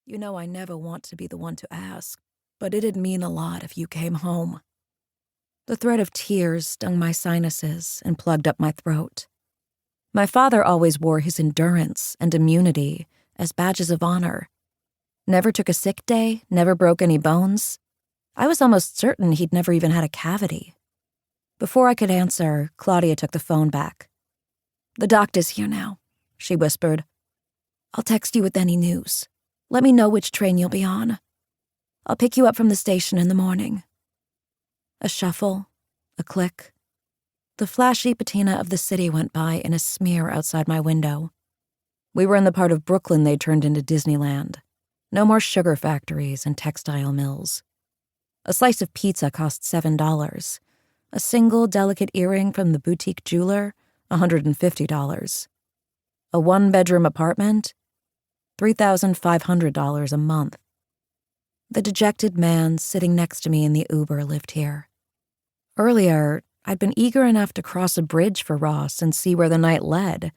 You know I never want to be the one to ask, but it'd mean a lot if you came home." The threat of tears stung my sinuses and plugged up my throat. My father always wore his endurance and immunity as badges of honor. Never took a sick day, never broke any bones. I was almost certain he'd never even had a cavity. Before I could answer, Claudia took the phone back. "The doctor's here now," she whispered. "I'll text you with any news. Let me know which train you'll be on. I'll pick you up from the station in the morning." A shuffle, a click. The flashy patina of the city went by in a smear outside my window. We were in the part of Brooklyn they turned into Disneyland. No more sugar factories and textile mills. A slice of pizza cost $7. A single delicate earring from the boutique jeweler, $150. A one-bedroom apartment, $3,500 a month. The dejected man sitting next to me in the Uber lived here. Earlier, I'd been eager enough to cross a bridge for Ross and see where the night led,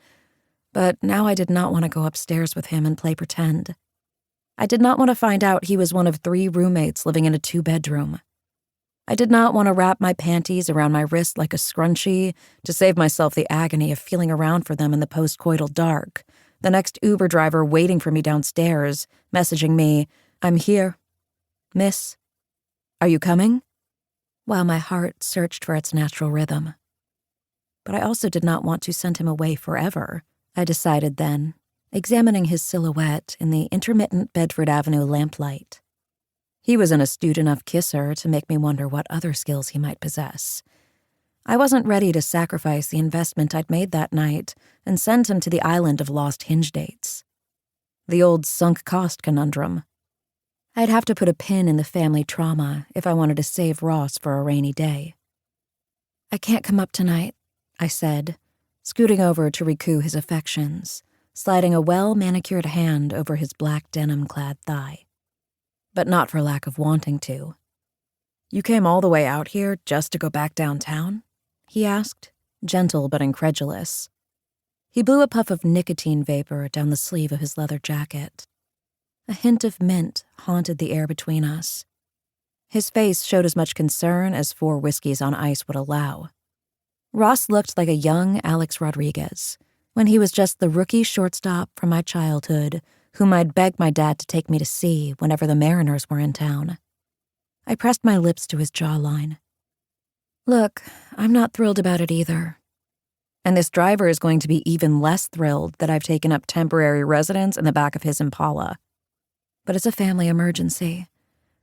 but now I did not want to go upstairs with him and play pretend. I did not want to find out he was one of 3 roommates living in a 2-bedroom. I did not want to wrap my panties around my wrist like a scrunchie to save myself the agony of feeling around for them in the post-coital dark, the next Uber driver waiting for me downstairs, messaging me, "I'm here. Miss, are you coming?" while my heart searched for its natural rhythm. But I also did not want to send him away forever, I decided then, examining his silhouette in the intermittent Bedford Avenue lamplight. He was an astute enough kisser to make me wonder what other skills he might possess. I wasn't ready to sacrifice the investment I'd made that night and send him to the island of lost hinge dates. The old sunk cost conundrum. I'd have to put a pin in the family trauma if I wanted to save Ross for a rainy day. "I can't come up tonight," I said, scooting over to recoup his affections, sliding a well-manicured hand over his black denim-clad thigh. But not for lack of wanting to. "You came all the way out here just to go back downtown?" he asked, gentle but incredulous. He blew a puff of nicotine vapor down the sleeve of his leather jacket. A hint of mint haunted the air between us. His face showed as much concern as 4 whiskeys on ice would allow. Ross looked like a young Alex Rodriguez, when he was just the rookie shortstop from my childhood whom I'd begged my dad to take me to see whenever the Mariners were in town. I pressed my lips to his jawline. "Look, I'm not thrilled about it either. And this driver is going to be even less thrilled that I've taken up temporary residence in the back of his Impala. But it's a family emergency.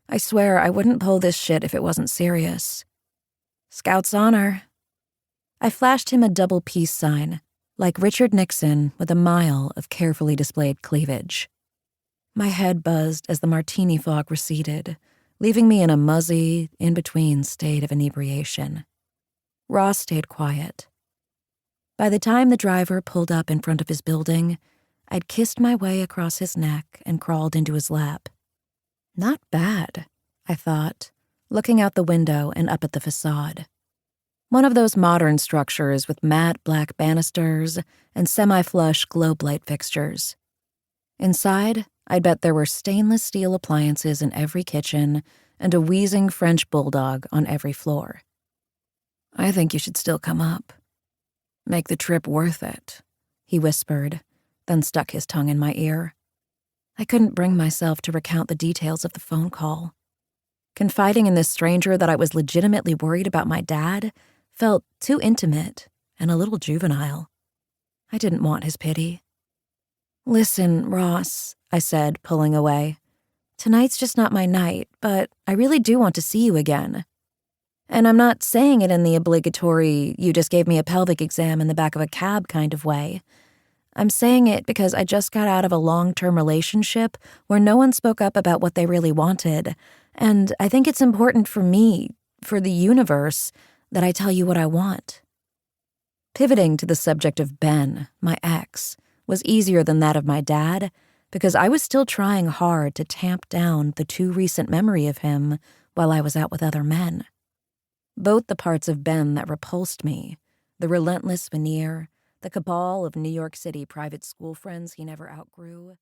I swear I wouldn't pull this shit if it wasn't serious. Scout's honor." I flashed him a double peace sign, like Richard Nixon with a mile of carefully displayed cleavage. My head buzzed as the martini fog receded, leaving me in a muzzy, in-between state of inebriation. Ross stayed quiet. By the time the driver pulled up in front of his building, I'd kissed my way across his neck and crawled into his lap. Not bad, I thought, looking out the window and up at the facade. One of those modern structures with matte black banisters and semi-flush globe light fixtures. Inside, I'd bet there were stainless steel appliances in every kitchen and a wheezing French bulldog on every floor. "I think you should still come up. Make the trip worth it," he whispered, then stuck his tongue in my ear. I couldn't bring myself to recount the details of the phone call. Confiding in this stranger that I was legitimately worried about my dad felt too intimate and a little juvenile. I didn't want his pity. "Listen, Ross," I said, pulling away. "Tonight's just not my night, but I really do want to see you again. And I'm not saying it in the obligatory, you just gave me a pelvic exam in the back of a cab kind of way. I'm saying it because I just got out of a long-term relationship where no one spoke up about what they really wanted, and I think it's important for me, for the universe, that I tell you what I want." Pivoting to the subject of Ben, my ex, was easier than that of my dad because I was still trying hard to tamp down the too recent memory of him while I was out with other men. Both the parts of Ben that repulsed me, the relentless veneer, the cabal of New York City private school friends he never outgrew,